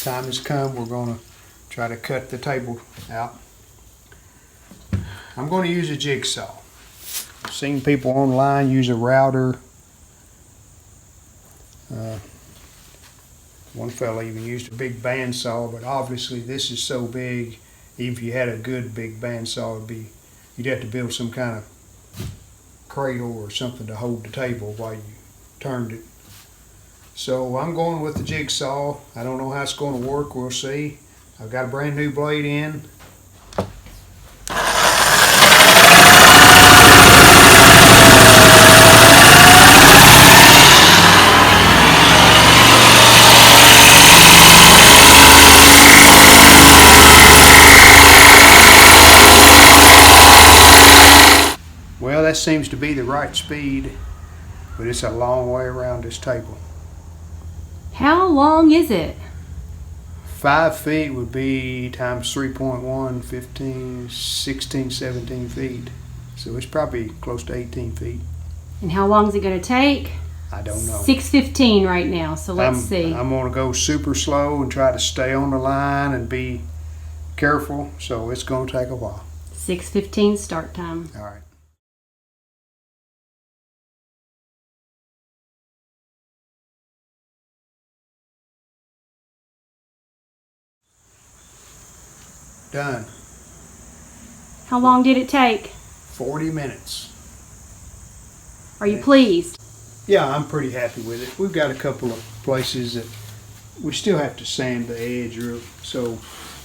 time has come. We're going to try to cut the table out. I'm going to use a jigsaw. I've seen people online use a router. One fella even used a big bandsaw, but obviously this is so big, even if you had a good big bandsaw, you'd have to build some kind of cradle or something to hold the table while you turned it. So I'm going with the jigsaw. I don't know how it's going to work. We'll see. I've got a brand new blade in. Well, that seems to be the right speed, but it's a long way around this table. How long is it? 5 feet would be times 3.1, 15, 16, 17 feet. So it's probably close to 18 feet. And how long is it going to take? I don't know. 6:15 right now, so let's see. I'm going to go super slow and try to stay on the line and be careful, so it's going to take a while. 6:15 start time. All right. Done. How long did it take? 40 minutes. Are you pleased? Yeah, I'm pretty happy with it. We've got a couple of places that we still have to sand the edge, so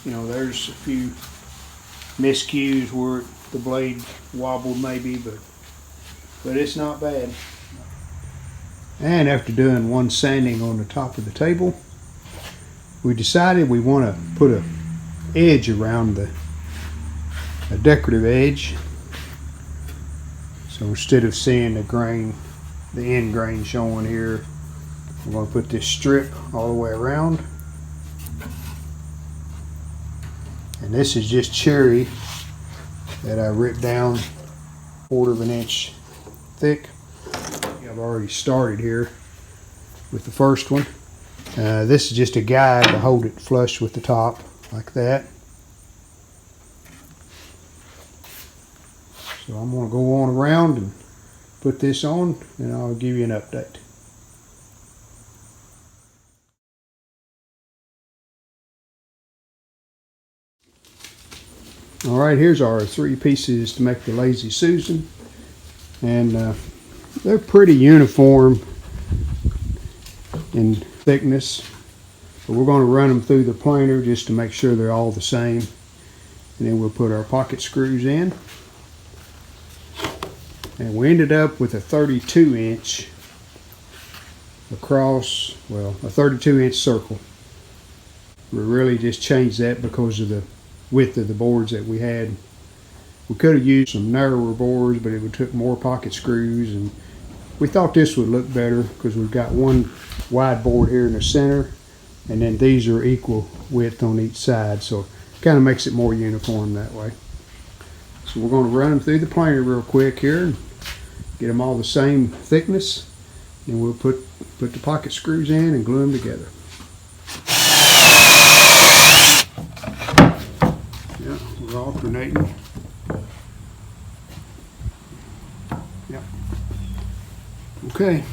there's a few miscues where the blade wobbled maybe, but it's not bad. And after doing one sanding on the top of the table, we decided we want to put a edge around a decorative edge. So instead of seeing the end grain showing here, we're going to put this strip all the way around. And this is just cherry that I ripped down 1/4 of an inch thick. I've already started here with the first one. This is just a guide to hold it flush with the top, like that. So I'm going to go on around and put this on, and I'll give you an update. All right, here's our 3 pieces to make the Lazy Susan, and they're pretty uniform in thickness, but we're going to run them through the planer just to make sure they're all the same, and then we'll put our pocket screws in. And we ended up with a 32-inch across, well, a 32-inch circle. We really just changed that because of the width of the boards that we had. We could have used some narrower boards, but it would took more pocket screws, and we thought this would look better because we've got one wide board here in the center, and then these are equal width on each side, so it kind of makes it more uniform that way. So we're going to run them through the planer real quick here and get them all the same thickness, and we'll put the pocket screws in and glue them together. Yeah, we're alternating. Yeah. Okay.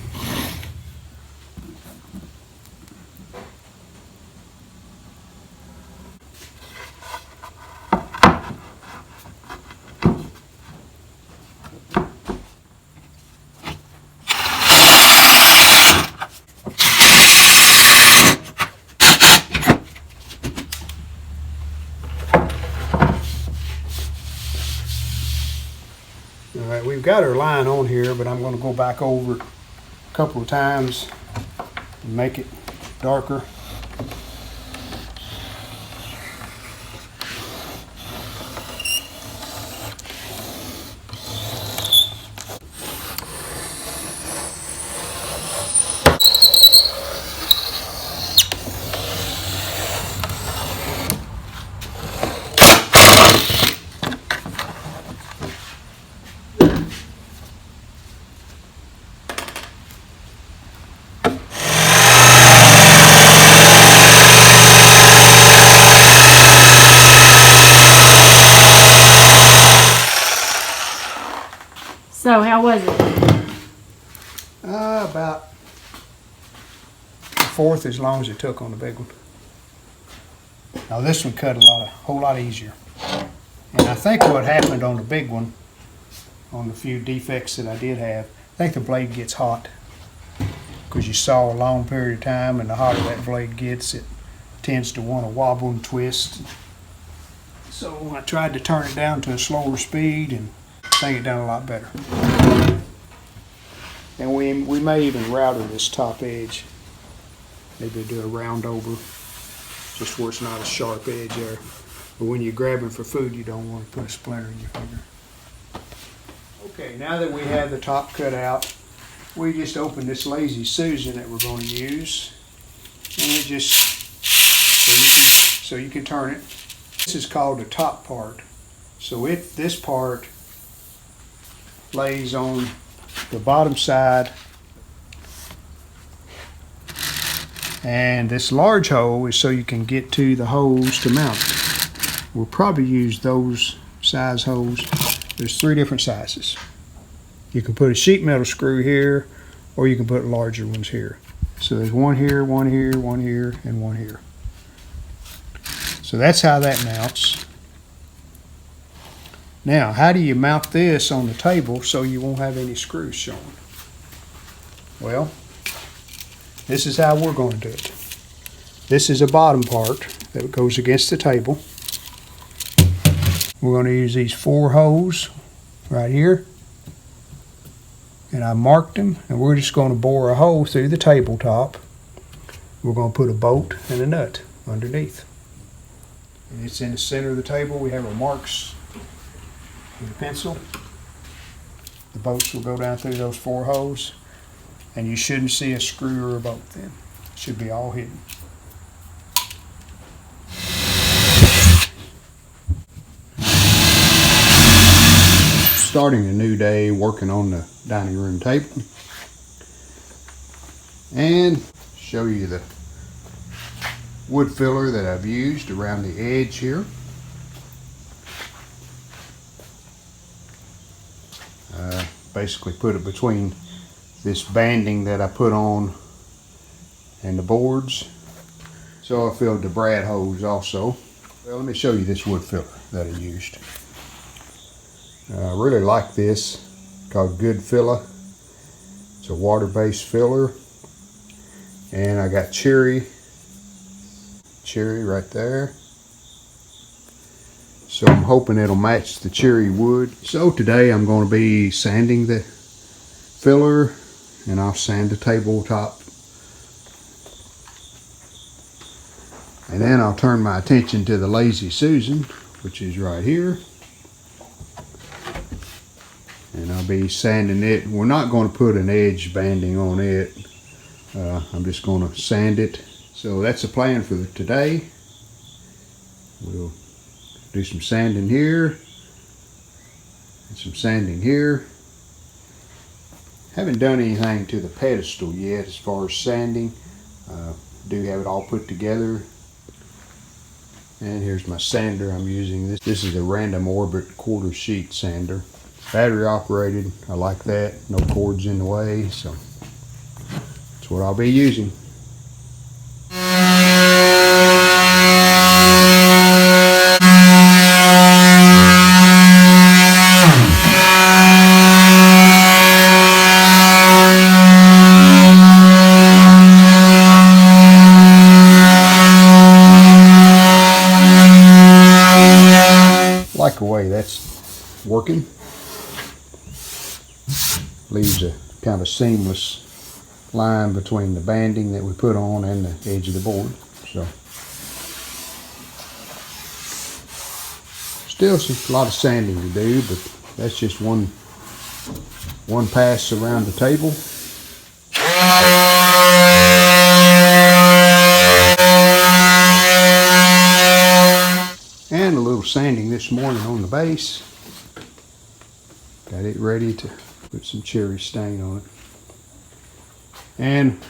Alright, we've got our line on here, but I'm going to go back over it a couple of times and make it darker. So, how was it? About a fourth as long as it took on the big one. Now this one cut whole lot easier. And I think what happened on the big one, on the few defects that I did have, I think the blade gets hot. Because you saw a long period of time, and the hotter that blade gets, it tends to want to wobble and twist. So I tried to turn it down to a slower speed, and I think it done a lot better. And we may even router this top edge. Maybe do a round over, just where it's not a sharp edge there. But when you're grabbing for food, you don't want to put a splinter in your finger. Okay, now that we have the top cut out, we just open this Lazy Susan that we're going to use, and it just so you can turn it. This is called the top part. So this part lays on the bottom side, and this large hole is so you can get to the holes to mount it. We'll probably use those size holes. There's 3 different sizes. You can put a sheet metal screw here, or you can put larger ones here. So there's one here, one here, one here, and one here. So that's how that mounts. Now, how do you mount this on the table so you won't have any screws showing? Well, this is how we're going to do it. This is a bottom part that goes against the table. We're going to use these 4 holes right here. And I marked them, and we're just going to bore a hole through the tabletop. We're going to put a bolt and a nut underneath. And it's in the center of the table. We have our marks with a pencil. The bolts will go down through those 4 holes, and you shouldn't see a screw or a bolt then. It should be all hidden. Starting a new day working on the dining room table, and show you the wood filler that I've used around the edge here. Basically put it between this banding that I put on and the boards. So I filled the brad holes also. Well, let me show you this wood filler that I used. I really like this, called Good Filler. It's a water-based filler, and I got cherry right there. So I'm hoping it'll match the cherry wood. So today I'm going to be sanding the filler, and I'll sand the tabletop. And then I'll turn my attention to the Lazy Susan, which is right here. And I'll be sanding it. We're not going to put an edge banding on it. I'm just going to sand it. So that's the plan for today. We'll do some sanding here and some sanding here. Haven't done anything to the pedestal yet as far as sanding. Do have it all put together. And here's my sander I'm using. This is a Random Orbit quarter sheet sander. Battery operated. I like that. No cords in the way, so that's what I'll be using. Like the way that's working. Leaves a kind of seamless line between the banding that we put on and the edge of the board. So still a lot of sanding to do, but that's just one pass around the table. And a little sanding this morning on the base. Got it ready to put some cherry stain on it. And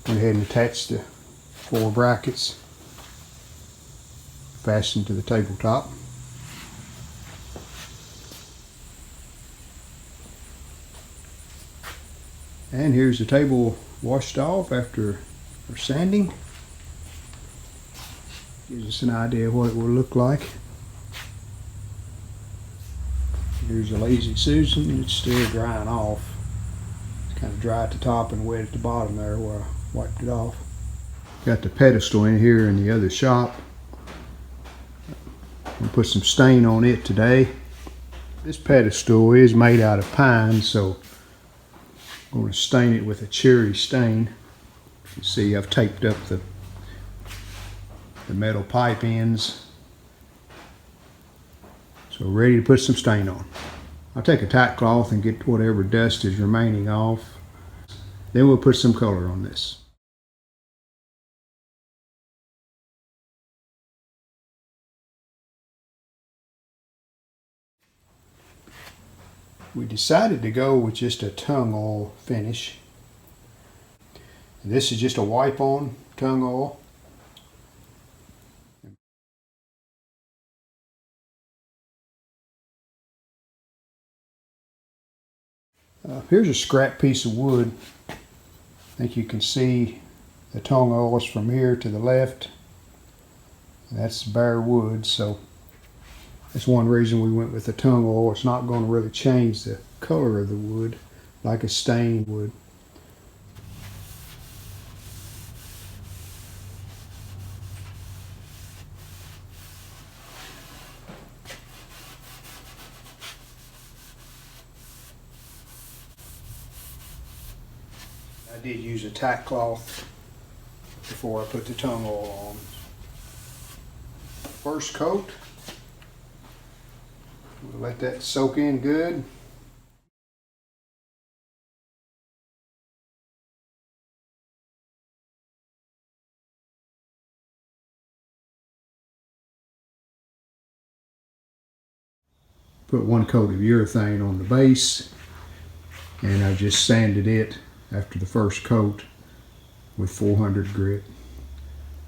went ahead and attached the 4 brackets fastened to the tabletop. And here's the table washed off after our sanding. Gives us an idea of what it will look like. Here's a Lazy Susan. It's still drying off. It's kind of dry at the top and wet at the bottom there where I wiped it off. Got the pedestal in here in the other shop. I'll put some stain on it today. This pedestal is made out of pine, so I'm going to stain it with a cherry stain. You see I've taped up the metal pipe ends. So ready to put some stain on. I'll take a tight cloth and get whatever dust is remaining off. Then we'll put some color on this. We decided to go with just a tung oil finish. And this is just a wipe on tung oil. Here's a scrap piece of wood. I think you can see the tung oil is from here to the left. That's bare wood, so that's one reason we went with the tung oil. It's not going to really change the color of the wood like a stain would. I did use a tight cloth before I put the tung oil on. First coat, we'll let that soak in good. Put one coat of urethane on the base, and I just sanded it after the first coat with 400 grit.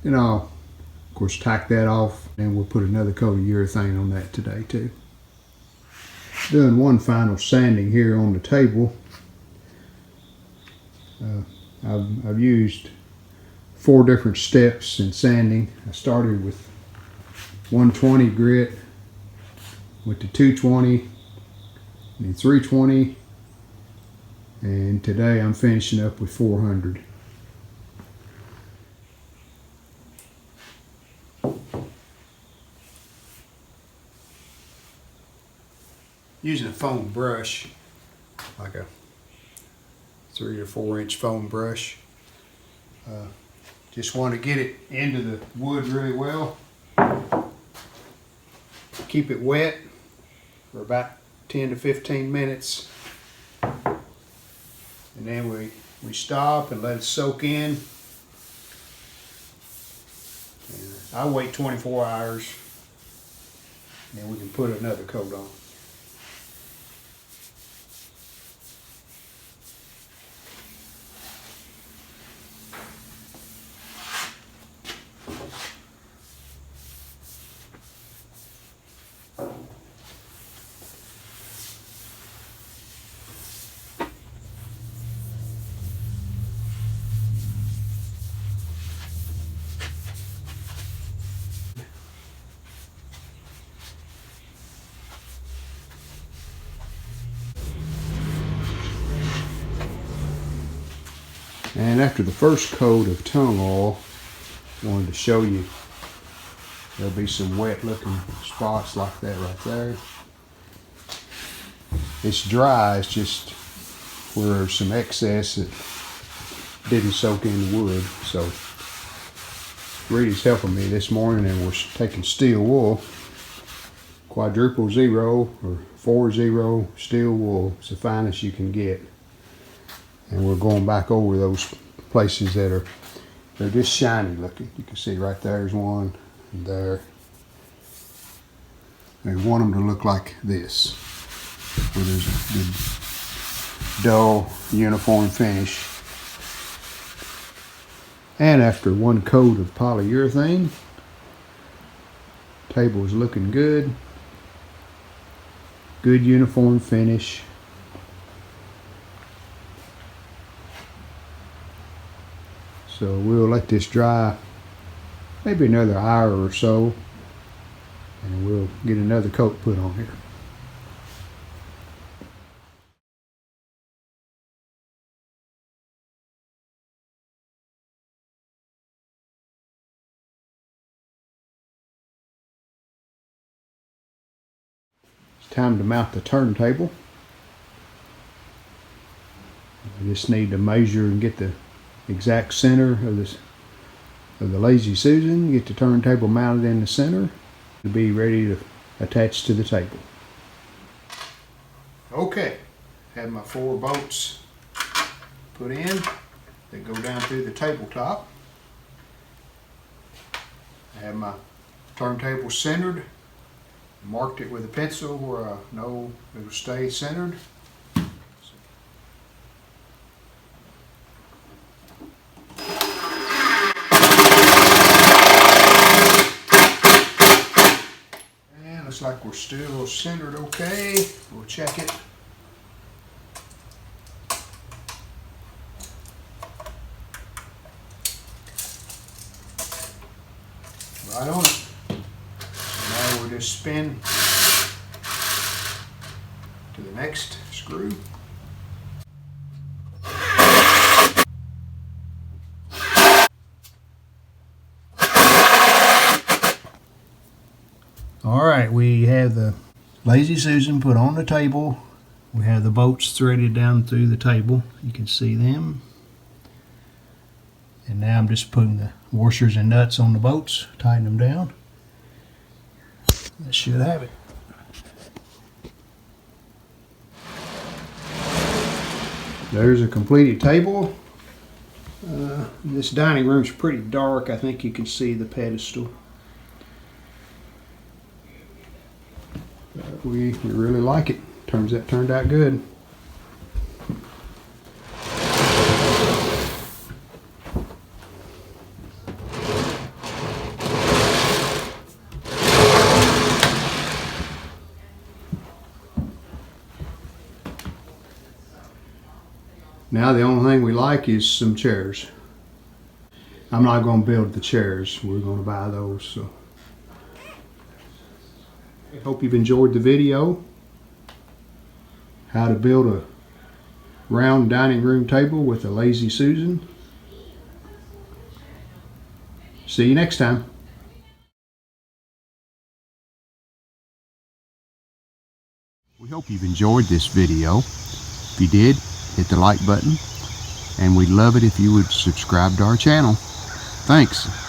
Then I'll of course tack that off, and we'll put another coat of urethane on that today too. Doing one final sanding here on the table. I've used 4 different steps in sanding. I started with 120 grit, went to 220, then 320, and today I'm finishing up with 400. Using a foam brush, like a 3 or 4 inch foam brush. Just want to get it into the wood really well. Keep it wet for about 10 to 15 minutes. And then we stop and let it soak in. And I wait 24 hours, and then we can put another coat on. And after the first coat of tung oil, I wanted to show you, there'll be some wet looking spots like that right there. It's dry, it's just where there's some excess that didn't soak in the wood. So Reedy's helping me this morning, and we're taking steel wool, quadruple zero or 4-0 steel wool. It's the finest you can get. And we're going back over those places that they're just shiny looking. You can see right there's one, and there. We want them to look like this, where there's a good, dull, uniform finish. And after one coat of polyurethane, table is looking good. Good uniform finish. So we'll let this dry maybe another hour or so, and we'll get another coat put on here. It's time to mount the turntable. I just need to measure and get the exact center of the Lazy Susan, get the turntable mounted in the center to be ready to attach to the table. Okay, have my 4 bolts put in that go down through the tabletop. I have my turntable centered, marked it with a pencil where I know it'll stay centered. Looks like we're still centered okay. We'll check it. Right on it. So now we'll just spin to the next screw. Alright, we have the Lazy Susan put on the table. We have the bolts threaded down through the table. You can see them. And now I'm just putting the washers and nuts on the bolts, tighten them down. That should have it. There's a completed table. This dining room's pretty dark. I think you can see the pedestal. We really like it. Turned out good. Now the only thing we like is some chairs. I'm not going to build the chairs. We're going to buy those. So I hope you've enjoyed the video. How to build a round dining room table with a Lazy Susan. See you next time. We hope you've enjoyed this video. If you did, hit the like button, and we'd love it if you would subscribe to our channel. Thanks.